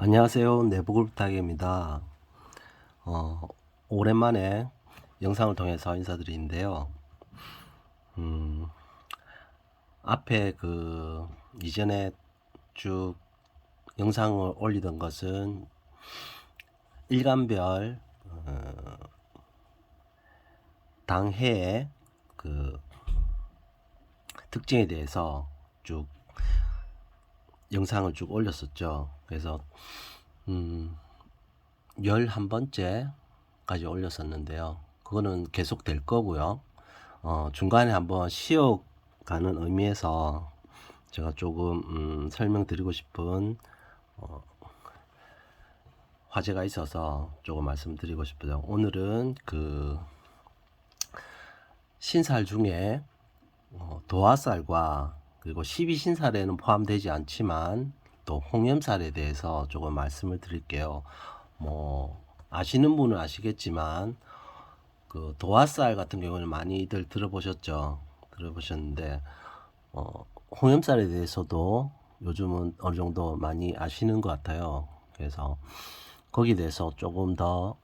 안녕하세요. 내부골프탁입니다. 어, 오랜만에 영상을 통해서 인사드리는데요. 앞에 이전에 쭉 영상을 올리던 것은 일간별 당해의 그 특징에 대해서 쭉 영상을 쭉 올렸었죠. 그래서 11번째까지 올렸었는데요. 그거는 계속 될 거고요. 중간에 한번 쉬어가는 의미에서 제가 조금 설명드리고 싶은 화제가 있어서 조금 말씀드리고 싶어요. 오늘은 신살 중에 도화살과 그리고 12신살에는 포함되지 않지만 또 홍염살에 대해서 조금 말씀을 드릴게요. 뭐 아시는 분은 아시겠지만 그 도화살 같은 경우는 많이들 들어보셨는데 홍염살에 대해서도 요즘은 어느 정도 많이 아시는 것 같아요. 그래서 거기에 대해서 조금 더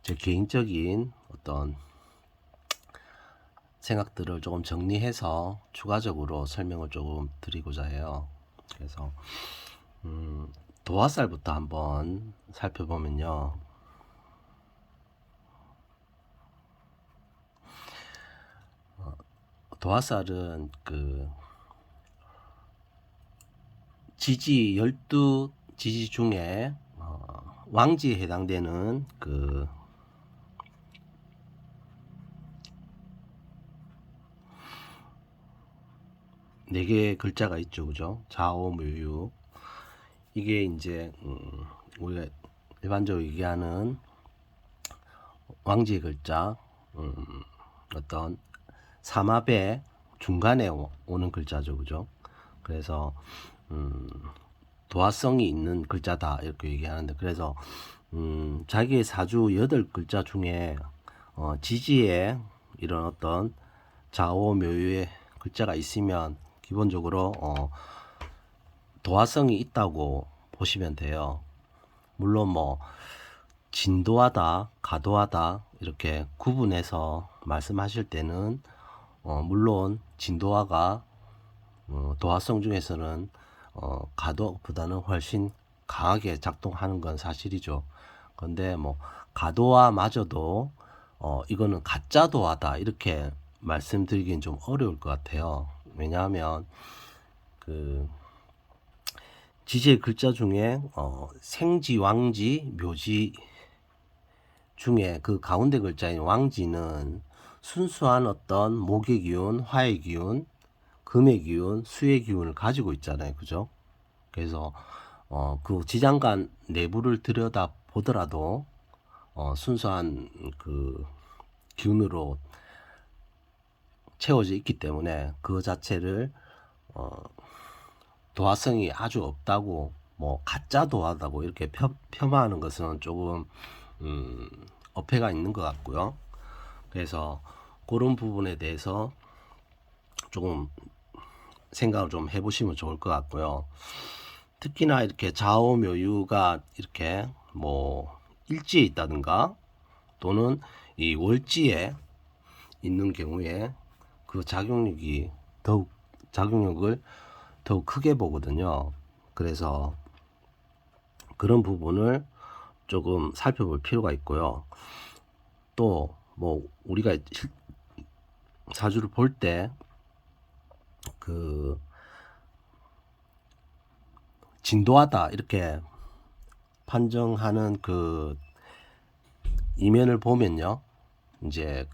제 개인적인 어떤 생각들을 조금 정리해서 추가적으로 설명을 조금 드리고자 해요. 그래서 도화살부터 한번 살펴보면요. 도화살은 지지 12지지 중에 왕지에 해당되는 4개의 글자가 있죠. 그죠? 좌오묘유. 이게 이제 우리가 일반적으로 얘기하는 왕지의 글자, 어떤 삼합의 중간에 오는 글자죠. 그죠? 그래서 도화성이 있는 글자다 이렇게 얘기하는데, 그래서 자기의 사주 8글자 중에 지지에 이런 어떤 좌오묘유의 글자가 있으면 기본적으로 도화성이 있다고 보시면 돼요. 물론 뭐 진도하다, 가도하다 이렇게 구분해서 말씀하실 때는 물론 진도화가 도화성 중에서는 가도보다는 훨씬 강하게 작동하는 건 사실이죠. 근데 뭐 가도화마저도 이거는 가짜 도화다 이렇게 말씀드리긴 좀 어려울 것 같아요. 왜냐하면 그 지지의 글자 중에 생지, 왕지, 묘지 중에 그 가운데 글자인 왕지는 순수한 어떤 목의 기운, 화의 기운, 금의 기운, 수의 기운을 가지고 있잖아요. 그죠? 그래서 그 지장간 내부를 들여다 보더라도 순수한 그 기운으로 채워져 있기 때문에 그 자체를 도화성이 아주 없다고, 뭐 가짜 도화다고 이렇게 폄하하는 것은 조금 어폐가 있는 것 같고요. 그래서 그런 부분에 대해서 조금 생각을 좀 해보시면 좋을 것 같고요. 특히나 이렇게 좌오묘유가 이렇게 뭐 일지에 있다든가 또는 이 월지에 있는 경우에 그 작용력을 더욱 크게 보거든요. 그래서 그런 부분을 조금 살펴볼 필요가 있고요. 또 뭐 우리가 사주를 볼 때 그 진도하다 이렇게 판정하는 그 이면을 보면요. 이제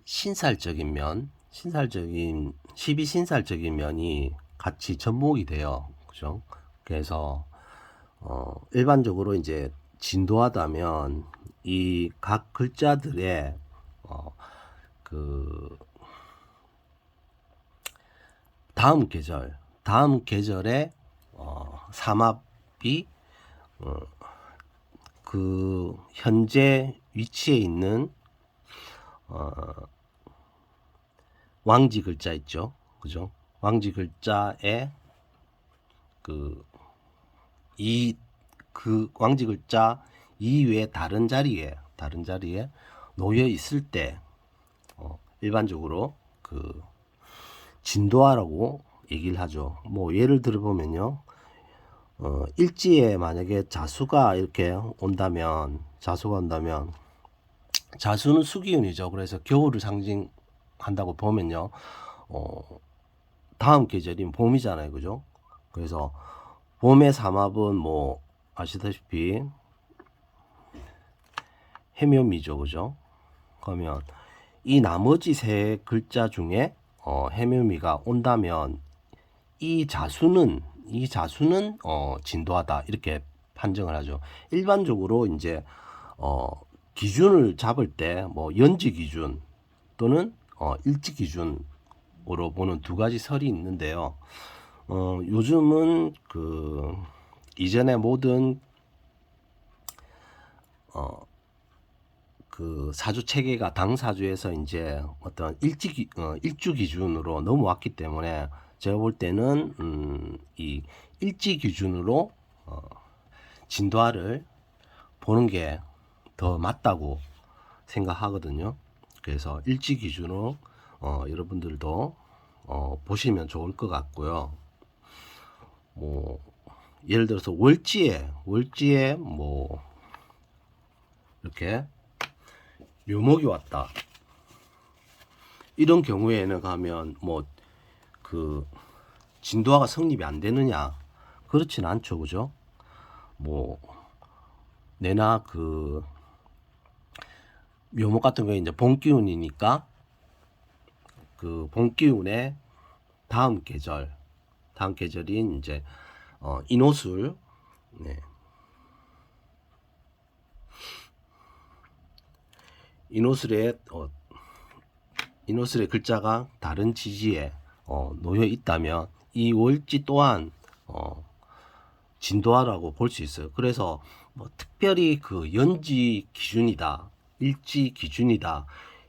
신살적인 면, 신살적인 12신살적인 면이 같이 접목이 돼요. 그죠? 그래서 일반적으로 이제 진도하다면 이 각 글자들의 어, 그 다음 계절의 삼합이 그 현재 위치에 있는 왕지 글자 있죠. 그죠? 왕지 글자의 그 왕지 글자 이외에 다른 자리에 놓여 있을 때 일반적으로 그 진도화라고 얘기를 하죠. 뭐 예를 들어 보면요. 일지에 만약에 자수가 온다면 자수는 수기운이죠. 그래서 겨울을 상징한다고 보면요. 다음 계절인 봄이잖아요. 그죠? 그래서 봄의 삼합은 뭐 아시다시피 해묘미죠. 그죠? 그러면 이 나머지 세 글자 중에 해묘미가 온다면 이 자수는 진도하다 이렇게 판정을 하죠. 일반적으로 이제 기준을 잡을 때 뭐 연지 기준 또는 일지 기준으로 보는 두 가지 설이 있는데요. 요즘은 그 이전에 모든 그 사주 체계가 당사주에서 이제 어떤 일주 기준으로 넘어왔기 때문에 제가 볼 때는 이 일지 기준으로 진도화를 보는 게 더 맞다고 생각하거든요. 그래서 일지 기준으로 여러분들도 보시면 좋을 것 같고요. 뭐 예를 들어서 월지에 뭐 이렇게 묘목이 왔다. 이런 경우에는 가면 뭐 그 진도화가 성립이 안 되느냐? 그렇진 않죠. 그죠? 뭐 내나 그 묘목 같은 경우에 이제 봄기운이니까 그 봄기운의 다음 계절인 이제 인호술, 네. 인호술의 글자가 다른 지지에 놓여 있다면 이 월지 또한 진도화라고 볼 수 있어요. 그래서 뭐 특별히 그 연지 기준이다, 일지 기준이다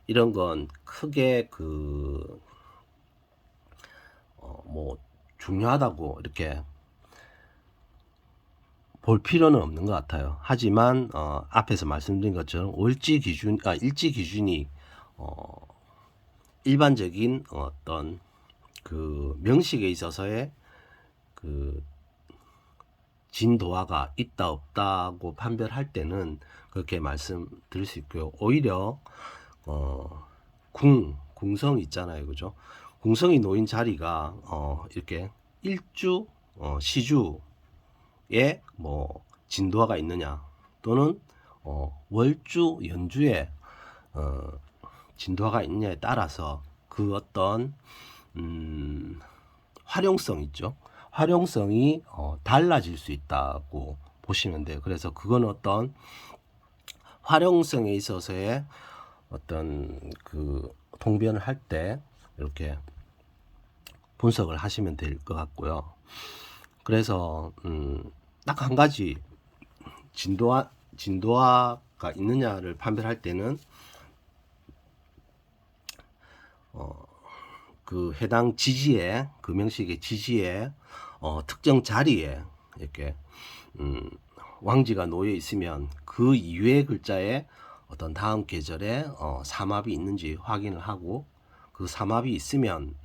이런 건 크게 그 뭐 중요하다고 이렇게 볼 필요는 없는 것 같아요. 하지만 앞에서 말씀드린 것처럼 일지 기준이 일반적인 어떤 그 명식에 있어서의 그 진도화가 있다 없다고 판별할 때는 그렇게 말씀드릴 수 있고요. 오히려 궁성 있잖아요. 그죠? 궁성이 놓인 자리가 이렇게 일주 시주에 뭐 진도화가 있느냐 또는 월주 연주에 진도화가 있느냐에 따라서 그 어떤 활용성 있죠. 활용성이 달라질 수 있다고 보시면 돼요. 그래서 그건 어떤 활용성에 있어서의 어떤 그 통변을 할 때 이렇게 분석을 하시면 될 것 같고요. 그래서 딱 한 가지 진도화가 있느냐를 판별할 때는 그 해당 지지에 그 명식의 지지에 특정 자리에 이렇게 왕지가 놓여 있으면 그 이외의 글자에 어떤 다음 계절에 삼합이 있는지 확인을 하고 그 삼합이 있으면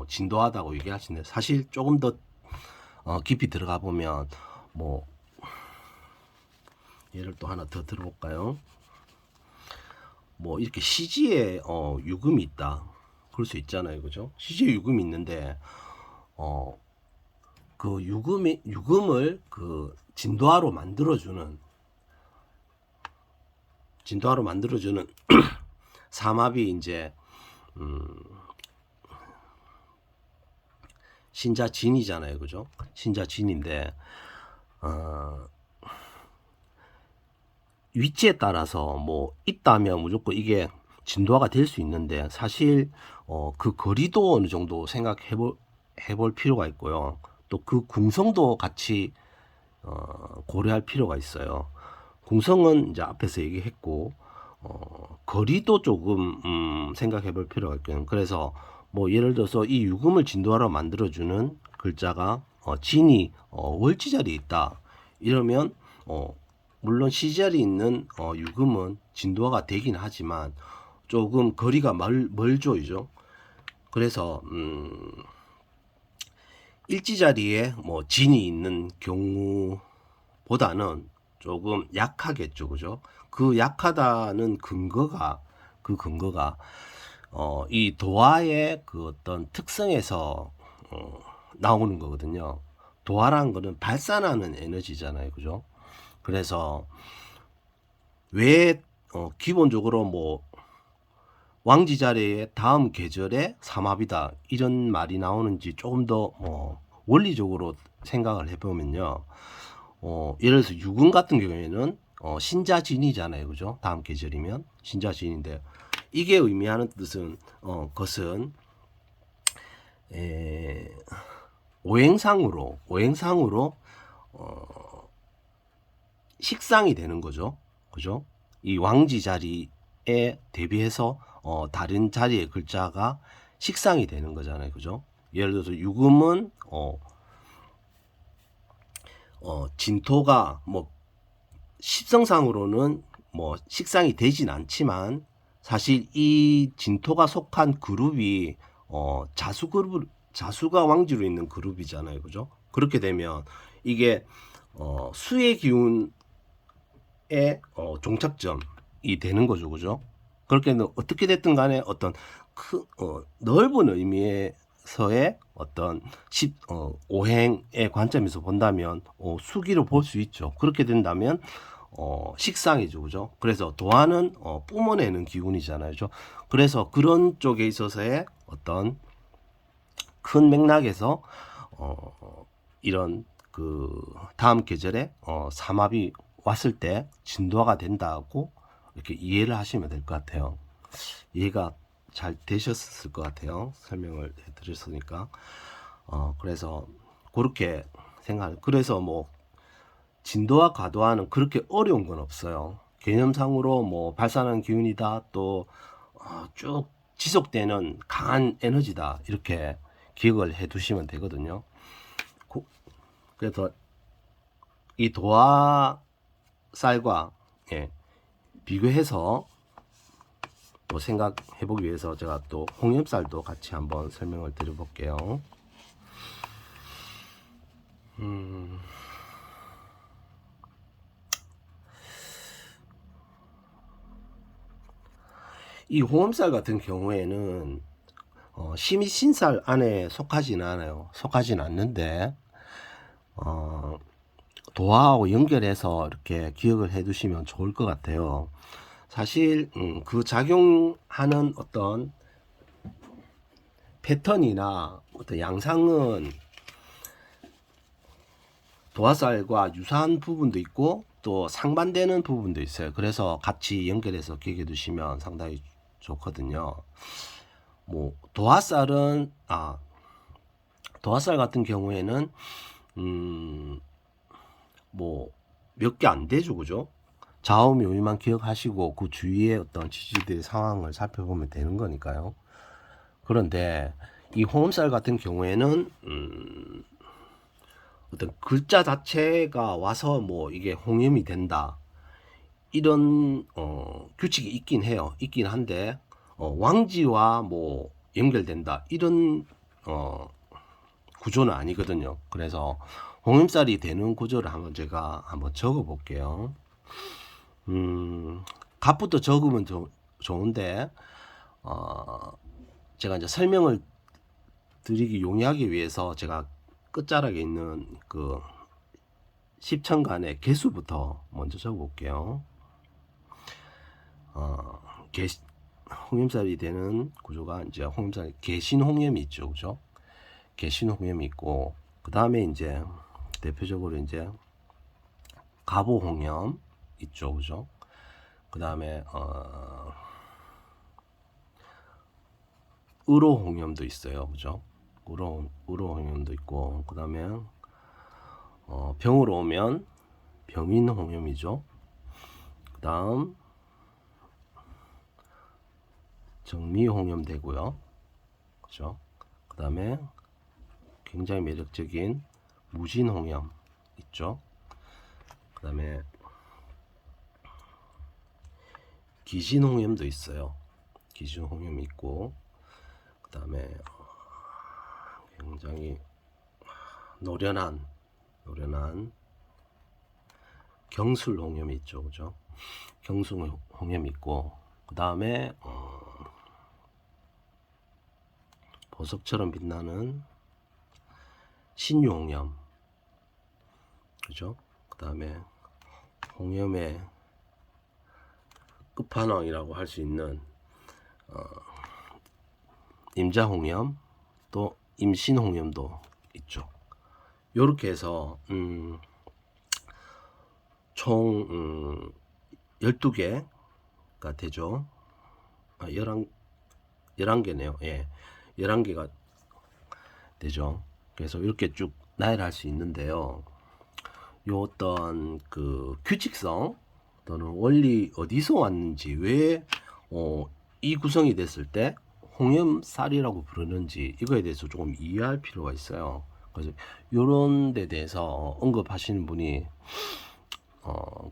진도하다고 얘기하시는데 사실 조금 더 깊이 들어가 보면 뭐 예를 또 하나 더 들어볼까요? 뭐 이렇게 시지에 유금이 있다. 그럴 수 있잖아요. 그죠? 시지에 유금이 있는데 그 유금을 그 진도화로 만들어주는 삼합이 이제 신자진이잖아요. 그죠? 신자진인데 위치에 따라서 뭐 있다면 무조건 이게 진도화가 될 수 있는데 사실 그 거리도 어느 정도 생각해 볼 필요가 있고요. 또 그 궁성도 같이 고려할 필요가 있어요. 궁성은 이제 앞에서 얘기했고 거리도 조금 생각해 볼 필요가 있고요. 그래서 뭐 예를 들어서 이 유금을 진도화로 만들어주는 글자가 진이 월지 자리에 있다. 이러면 물론 시자리에 있는 유금은 진도화가 되긴 하지만 조금 거리가 멀죠. 그래서 일지 자리에 뭐 진이 있는 경우보다는 조금 약하겠죠, 그죠? 그 약하다는 근거가 이 도화의 그 어떤 특성에서 나오는 거거든요. 도화라는 거는 발산하는 에너지잖아요, 그죠? 그래서 왜 기본적으로 뭐 왕지 자리에 다음 계절에 삼합이다 이런 말이 나오는지 조금 더 원리적으로 생각을 해보면요. 예를 들어서 유금 같은 경우에는 신자진이잖아요, 그죠? 다음 계절이면 신자진인데 이게 의미하는 뜻은 것은 오행상으로 식상이 되는 거죠, 그죠? 이 왕지 자리에 대비해서 다른 자리의 글자가 식상이 되는 거잖아요, 그죠? 예를 들어서 유금은 진토가 뭐 십성상으로는 뭐 식상이 되진 않지만 사실 이 진토가 속한 그룹이 자수가 왕지로 있는 그룹이잖아요, 그죠? 그렇게 되면 이게 수의 기운의 종착점이 되는 거죠, 그죠? 그렇게 어떻게 됐든 간에 어떤 넓은 의미에서의 어떤 오행의 관점에서 본다면 수기로 볼 수 있죠. 그렇게 된다면 식상이죠, 그죠? 그래서 도화는 뿜어내는 기운이잖아요, 그죠? 그래서 그런 쪽에 있어서의 어떤 큰 맥락에서 이런 그 다음 계절에 삼합이 왔을 때 진도화가 된다고 이렇게 이해를 하시면 될 것 같아요. 이해가 잘 되셨을 것 같아요. 설명을 해드렸으니까. 그래서 그렇게 그래서 뭐 진도와 과도화는 그렇게 어려운 건 없어요. 개념상으로 뭐 발산하는 기운이다, 또 쭉 지속되는 강한 에너지다, 이렇게 기억을 해 두시면 되거든요. 그래서 이 도화쌀과 비교해서 또 생각해 보기 위해서 제가 또 홍염쌀도 같이 한번 설명을 드려 볼게요. 이 홍염쌀 같은 경우에는 심의신쌀 안에 속하지는 않아요. 속하지는 않는데 도화하고 연결해서 이렇게 기억을 해 두시면 좋을 것 같아요. 사실 그 작용하는 어떤 패턴이나 어떤 양상은 도화살과 유사한 부분도 있고 또 상반되는 부분도 있어요. 그래서 같이 연결해서 기억해 두시면 상당히 좋거든요. 뭐 도화살은 도화살 같은 경우에는 뭐 몇 개 안 되죠, 그죠? 좌우 묘미만 기억하시고 그 주위의 어떤 지지대의 상황을 살펴보면 되는 거니까요. 그런데 이 홍음살 같은 경우에는 어떤 글자 자체가 와서 뭐 이게 홍염이 된다, 이런 규칙이 있긴 해요. 있긴 한데 왕지와 뭐 연결된다, 이런 구조는 아니거든요. 그래서 홍염살이 되는 구조를 한번 제가 한번 적어 볼게요. 값부터 적으면 좋은데 제가 이제 설명을 드리기 용이하기 위해서 제가 끝자락에 있는 그 십천간의 개수부터 먼저 적어 볼게요. 홍염살이 되는 구조가 이제 홍염살 개신홍염이 있죠, 그죠? 개신홍염이 있고, 그 다음에 이제 대표적으로 이제 갑오홍염 있죠, 그죠? 그 다음에 을오홍염도 있어요, 그죠? 을오홍염도 있고, 그 다음에 병으로 오면 병인홍염이죠. 그 다음 정미홍염 되고요, 그죠? 그 다음에 굉장히 매력적인 무진홍염 있죠. 그 다음에 기진홍염도 있어요. 기진홍염이 있고, 그 다음에 굉장히 노련한 경술홍염이 있죠, 그죠? 경술홍염이 있고, 그 다음에 보석처럼 빛나는 신유홍염, 그죠? 그 다음에 홍염의 끝판왕이라고 할 수 있는 임자홍염, 또 임신홍염도 있죠. 요렇게 해서 총 12개가 되죠. 11개네요. 예. 11개가 되죠. 그래서 이렇게 쭉 나열할 수 있는데요. 요 어떤 그 규칙성 또는 원리 어디서 왔는지, 왜 이 구성이 됐을 때 홍염쌀이라고 부르는지, 이거에 대해서 조금 이해할 필요가 있어요. 그래서 요런 데 대해서 언급하시는 분이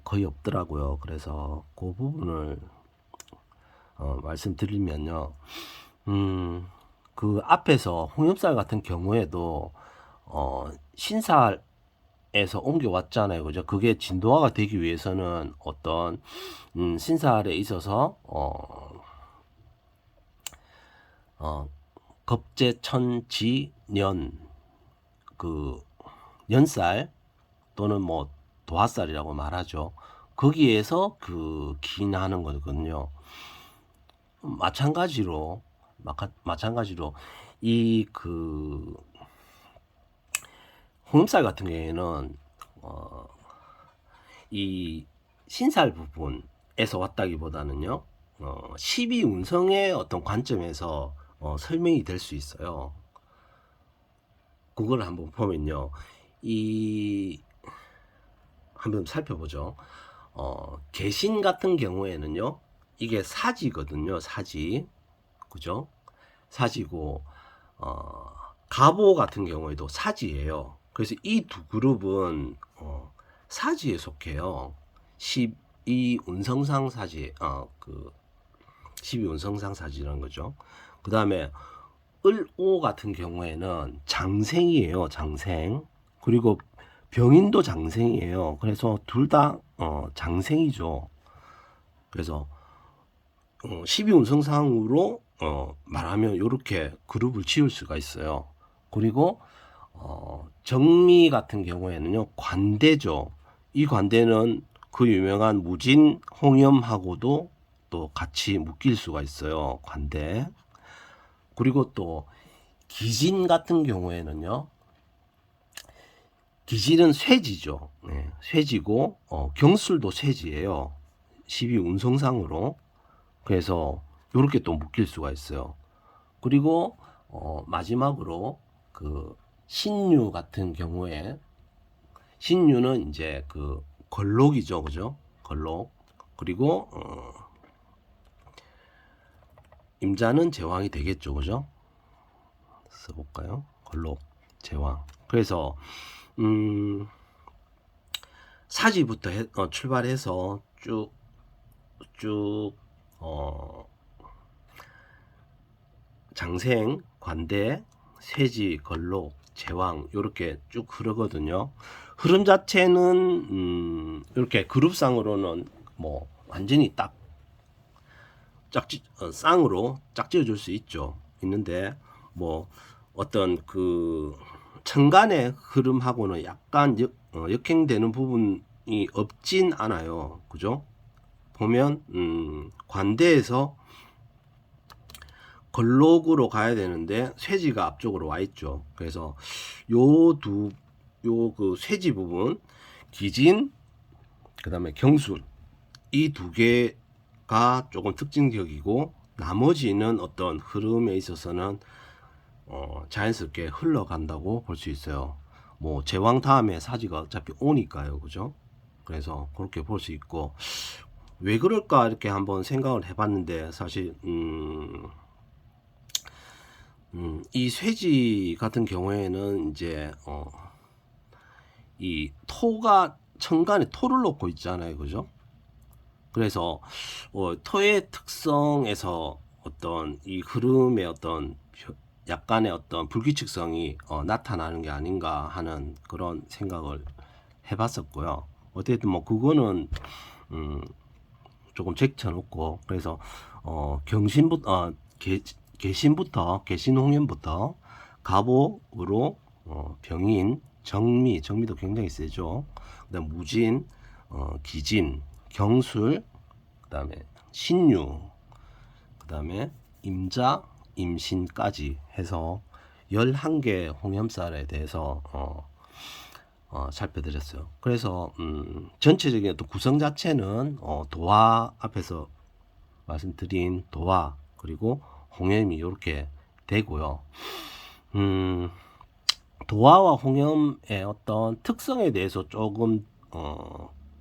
거의 없더라고요. 그래서 그 부분을 말씀드리면요. 그 앞에서 홍염쌀 같은 경우에도 신살에서 옮겨왔잖아요. 그죠? 그게 진도화가 되기 위해서는 어떤 신살에 있어서 겁재천지년, 그 연쌀 또는 뭐 도화쌀이라고 말하죠. 거기에서 그 기인하는 거거든요. 마찬가지로 이 그 홍염쌀 같은 경우에는 이 신살 부분에서 왔다기보다는요, 12운성의 어떤 관점에서 설명이 될 수 있어요. 그걸 한번 보면요, 한번 살펴보죠. 개신 같은 경우에는요, 이게 사지거든요. 사지, 그죠? 사지고, 가보 같은 경우에도 사지예요. 그래서 이 두 그룹은 사지에 속해요. 12운성상 사지, 12운성상 사지라는 거죠. 그 다음에 을오 같은 경우에는 장생이에요. 장생. 그리고 병인도 장생이에요. 그래서 둘 다 장생이죠. 그래서 12운성상으로 말하면 이렇게 그룹을 지을 수가 있어요. 그리고 정미 같은 경우에는요, 관대죠. 이 관대는 그 유명한 무진 홍염하고도 또 같이 묶일 수가 있어요. 관대. 그리고 또 기진 같은 경우에는요, 기진은 쇠지죠. 네, 쇠지고 경술도 쇠지예요. 12운성상으로. 그래서 이렇게 또 묶일 수가 있어요. 그리고 마지막으로 그 신유 같은 경우에, 신유는 이제 그 걸록이죠, 그죠? 걸록. 그리고 임자는 제왕이 되겠죠, 그죠? 써볼까요? 걸록, 제왕. 그래서 사지부터 출발해서 쭉 장생, 관대, 쇠지, 걸록, 제왕 이렇게 쭉 흐르거든요. 흐름 자체는 이렇게 그룹상으로는 뭐 완전히 딱 쌍으로 짝지어 줄 수 있는데, 뭐 어떤 그 천간의 흐름하고는 약간 역행되는 부분이 없진 않아요. 그죠? 보면 관대에서 걸록으로 가야 되는데 쇠지가 앞쪽으로 와 있죠. 그래서 그 쇠지 부분, 기진, 그 다음에 경술, 이 두 개가 조금 특징적이고, 나머지는 어떤 흐름에 있어서는 자연스럽게 흘러간다고 볼 수 있어요. 뭐 제왕 다음에 사지가 어차피 오니까요, 그죠? 그래서 그렇게 볼 수 있고, 왜 그럴까 이렇게 한번 생각을 해봤는데, 사실 이 쇠지 같은 경우에는 이제 이 토가 천간에 토를 놓고 있잖아요, 그죠? 그래서 토의 특성에서 어떤 이 흐름의 어떤 약간의 어떤 불규칙성이 나타나는 게 아닌가 하는 그런 생각을 해봤었고요. 어쨌든 뭐 그거는 조금 제쳐놓고, 그래서 경신부터 개신홍연부터 갑오으로 병인, 정미도 굉장히 세죠. 그다음 무진, 기진, 경술, 그다음에 신유, 그다음에 임자, 임신까지 해서 11개 홍염살에 대해서 살펴드렸어요. 그래서 전체적인 어떤 구성 자체는 도화, 앞에서 말씀드린 도화 그리고 홍염이 이렇게 되고요. 도화와 홍염의 어떤 특성에 대해서 조금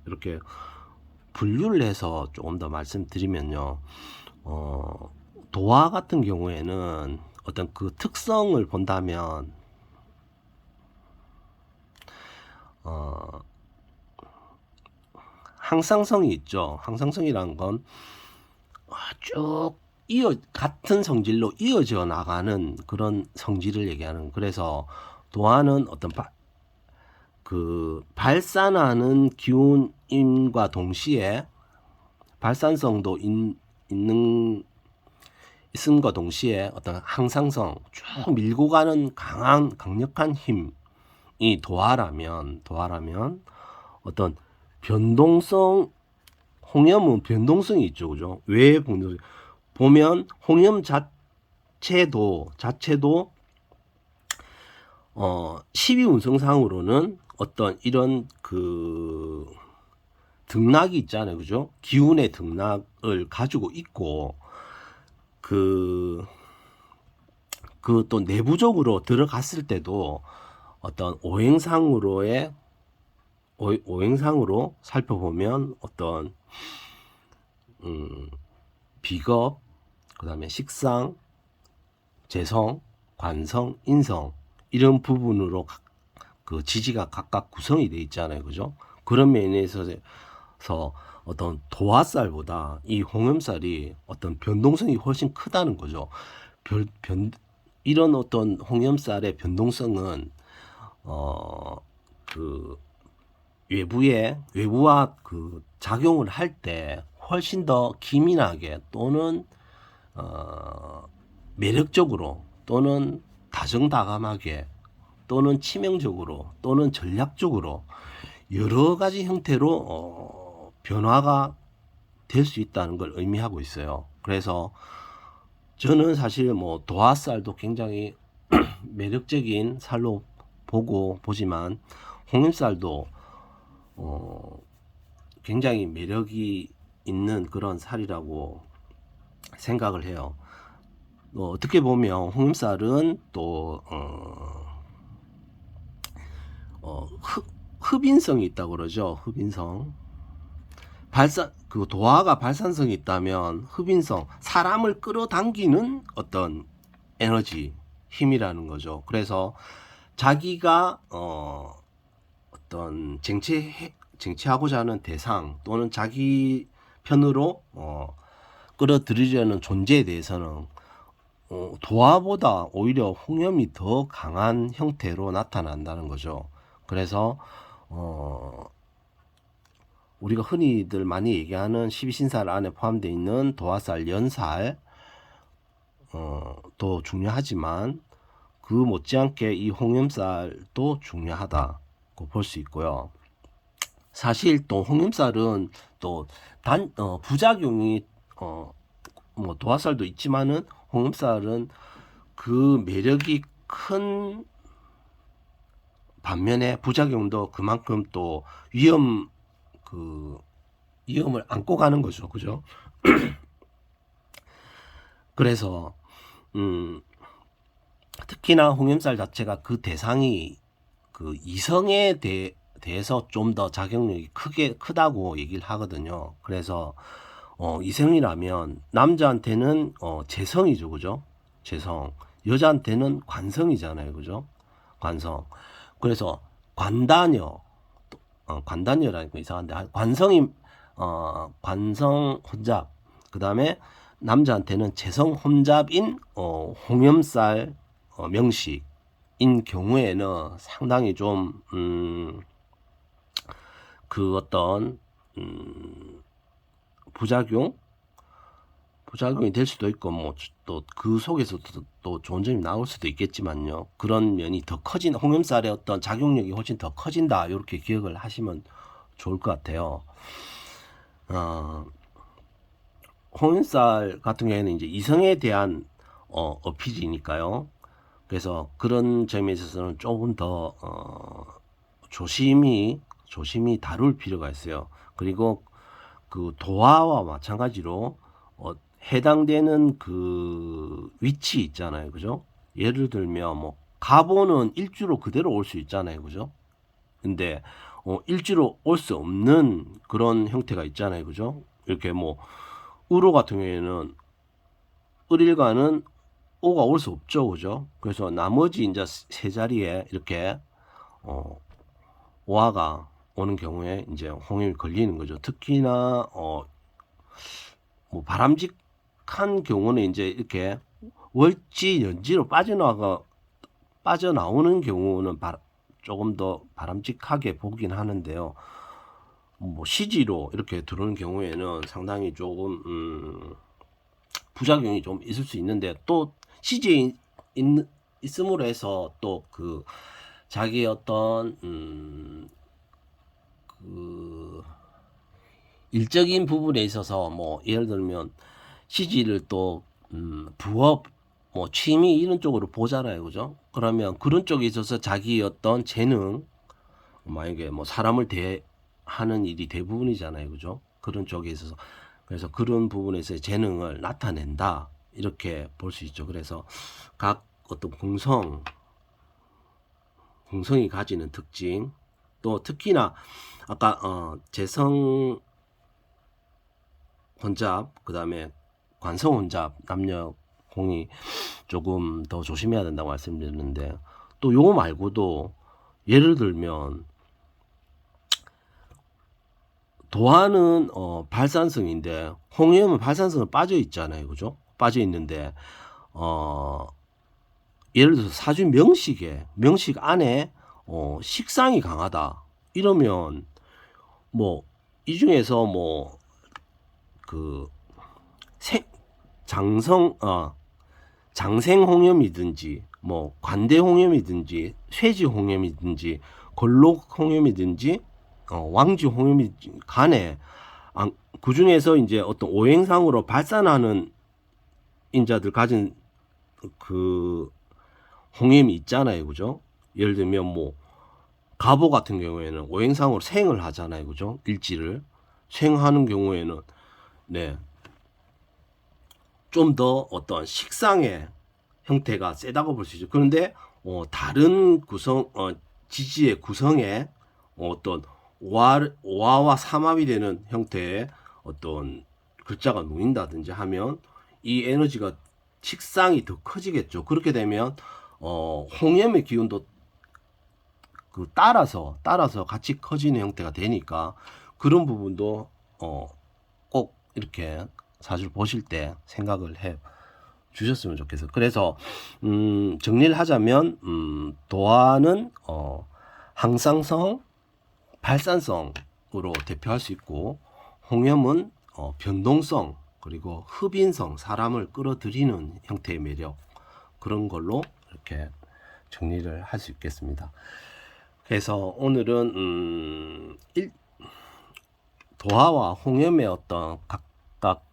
이렇게 분류를 해서 조금 더 말씀드리면요. 도화 같은 경우에는 어떤 그 특성을 본다면 항상성이 있죠. 항상성이란 건 쭉 같은 성질로 이어져 나가는 그런 성질을 얘기하는. 그래서 도화는 어떤 발산하는 기운임과 동시에 발산성도 있음과 동시에 어떤 항상성, 쭉 밀고 가는 강력한 힘이 도화라면 어떤 변동성, 홍염은 변동성이 있죠, 그죠? 왜 보면 홍염 자체도 12운성상으로는 어떤 이런 그 등락이 있잖아요, 그죠? 기운의 등락을 가지고 있고, 또 내부적으로 들어갔을 때도 어떤 오행상으로 살펴보면 어떤 비겁, 그 다음에 식상, 재성, 관성, 인성, 이런 부분으로 그 지지가 각각 구성이 되어 있잖아요, 그죠? 그런 면에서 어떤 도화살보다 이 홍염살이 어떤 변동성이 훨씬 크다는 거죠. 이런 어떤 홍염살의 변동성은 그 외부와 그 작용을 할 때 훨씬 더 기민하게 또는 매력적으로 또는 다정다감하게 또는 치명적으로 또는 전략적으로 여러 가지 형태로 변화가 될 수 있다는 걸 의미하고 있어요. 그래서 저는 사실 뭐 도화살도 굉장히 매력적인 살로 보지만 홍염살도 굉장히 매력이 있는 그런 살이라고 생각을 해요. 어떻게 보면 홍염살은 또 흡인성이 있다고 그러죠. 흡인성. 도화가 발산성이 있다면 흡인성, 사람을 끌어당기는 어떤 에너지, 힘이라는 거죠. 그래서 자기가 어떤 쟁취하고자 하는 대상 또는 자기 편으로 끌어들이려는 존재에 대해서는 도화보다 오히려 홍염이 더 강한 형태로 나타난다는 거죠. 그래서 우리가 흔히들 많이 얘기하는 12신살 안에 포함되어 있는 도화살, 연살 도 중요하지만 그 못지않게 이 홍염살도 중요하다고 볼 수 있고요. 사실 또 홍염살은 또 부작용이 뭐 도화살도 있지만은 홍염살은 그 매력이 큰 반면에 부작용도 그만큼 또 위험을 안고 가는 거죠, 그죠? 그래서 특히나 홍염살 자체가 그 대상이 그 이성에 대해서 좀 더 작용력이 크다고 얘기를 하거든요. 그래서 이성이라면 남자한테는 재성이죠, 그죠? 재성. 여자한테는 관성이잖아요, 그죠? 관성. 그래서 관다녀, 관다녀라니까 이상한데 관성이 관성 혼잡. 그 다음에 남자한테는 재성 혼잡인 홍염살 명식인 경우에는 상당히 좀 그 어떤 부작용이 될 수도 있고 뭐 또 그 속에서 또 좋은 점이 나올 수도 있겠지만요. 그런 면이 더 커진 홍염살의 어떤 작용력이 훨씬 더 커진다. 이렇게 기억을 하시면 좋을 것 같아요. 홍염살 같은 경우에는 이제 이성에 대한 어필이니까요. 그래서 그런 점에 있어서는 조금 더 조심히 다룰 필요가 있어요. 그리고 그 도화와 마찬가지로 해당되는 그 위치 있잖아요, 그죠? 예를 들면 뭐 가보는 일주로 그대로 올 수 있잖아요, 그죠? 근데 일주로 올 수 없는 그런 형태가 있잖아요, 그죠? 이렇게 뭐 우로 같은 경우에는 을일간은 오가 올 수 없죠, 그죠? 그래서 나머지 이제 세 자리에 이렇게 오화가 오는 경우에 이제 홍염이 걸리는 거죠. 특히나 뭐 바람직한 경우는 이제 이렇게 월지 연지로 빠져나오는 경우는 조금 더 바람직하게 보긴 하는데요. 뭐 시지로 이렇게 들어오는 경우에는 상당히 조금 부작용이 좀 있을 수 있는데 또 시지에 있음으로 해서 또 그 자기의 어떤 그 일적인 부분에 있어서 뭐 예를 들면 시지를 또 부업 뭐 취미 이런 쪽으로 보잖아요, 그죠? 그러면 그런 쪽에 있어서 자기 어떤 재능, 만약에 뭐 사람을 대하는 일이 대부분이잖아요, 그죠? 그런 쪽에 있어서 그래서 그런 부분에서 재능을 나타낸다 이렇게 볼 수 있죠. 그래서 각 어떤 공성이 가지는 특징, 또 특히나 아까 재성 혼잡, 그 다음에 관성 혼잡, 남녀 공이 조금 더 조심해야 된다고 말씀드렸는데, 또 요거 말고도 예를 들면 도화는 발산성인데 홍염은 발산성은 빠져 있잖아요, 그죠? 빠져 있는데 예를 들어서 사주 명식 안에 식상이 강하다 이러면 뭐 이 중에서 뭐 그 장생홍염이든지 뭐 관대홍염이든지 쇠지홍염이든지 걸록홍염이든지 왕지홍염이든지 간에 그 중에서 이제 어떤 오행상으로 발산하는 인자들 가진 그 홍염이 있잖아요, 그죠? 예를 들면 뭐 갑오 같은 경우에는 오행상으로 생을 하잖아요, 그죠? 일지를 생하는 경우에는 네, 좀 더 어떤 식상의 형태가 세다고 볼 수 있죠. 그런데 다른 지지의 구성에 어떤 오화와 삼합이 되는 형태의 어떤 글자가 놓인다든지 하면 이 에너지가 식상이 더 커지겠죠. 그렇게 되면 홍염의 기운도 그 따라서 같이 커지는 형태가 되니까 그런 부분도 꼭 이렇게 사실 보실 때 생각을 해 주셨으면 좋겠어요. 그래서 정리를 하자면 도화는 항상성, 발산성으로 대표할 수 있고 홍염은 변동성 그리고 흡인성, 사람을 끌어들이는 형태의 매력 그런 걸로 이렇게 정리를 할 수 있겠습니다. 그래서 오늘은 도화와 홍염의 어떤 각각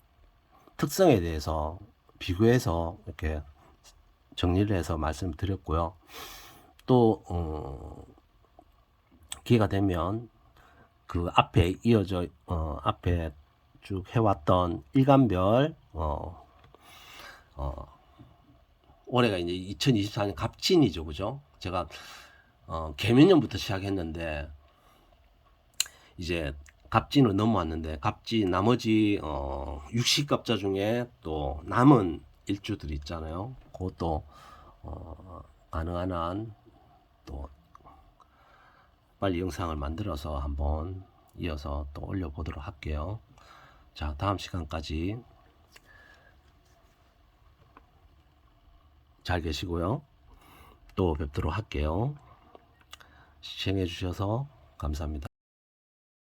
특성에 대해서 비교해서 이렇게 정리를 해서 말씀드렸고요. 또 기회가 되면 그 앞에 이어져 앞에 쭉 해왔던 일간별 올해가 이제 2024년 갑진이죠, 그죠? 제가 개면년부터 시작했는데 이제 갑진으로 넘어왔는데 갑진 나머지 60갑자 중에 또 남은 일주들 있잖아요. 그것도 가능한 한 또 빨리 영상을 만들어서 한번 이어서 또 올려보도록 할게요. 자, 다음 시간까지 잘 계시고요. 또 뵙도록 할게요. 시청해 주셔서 감사합니다.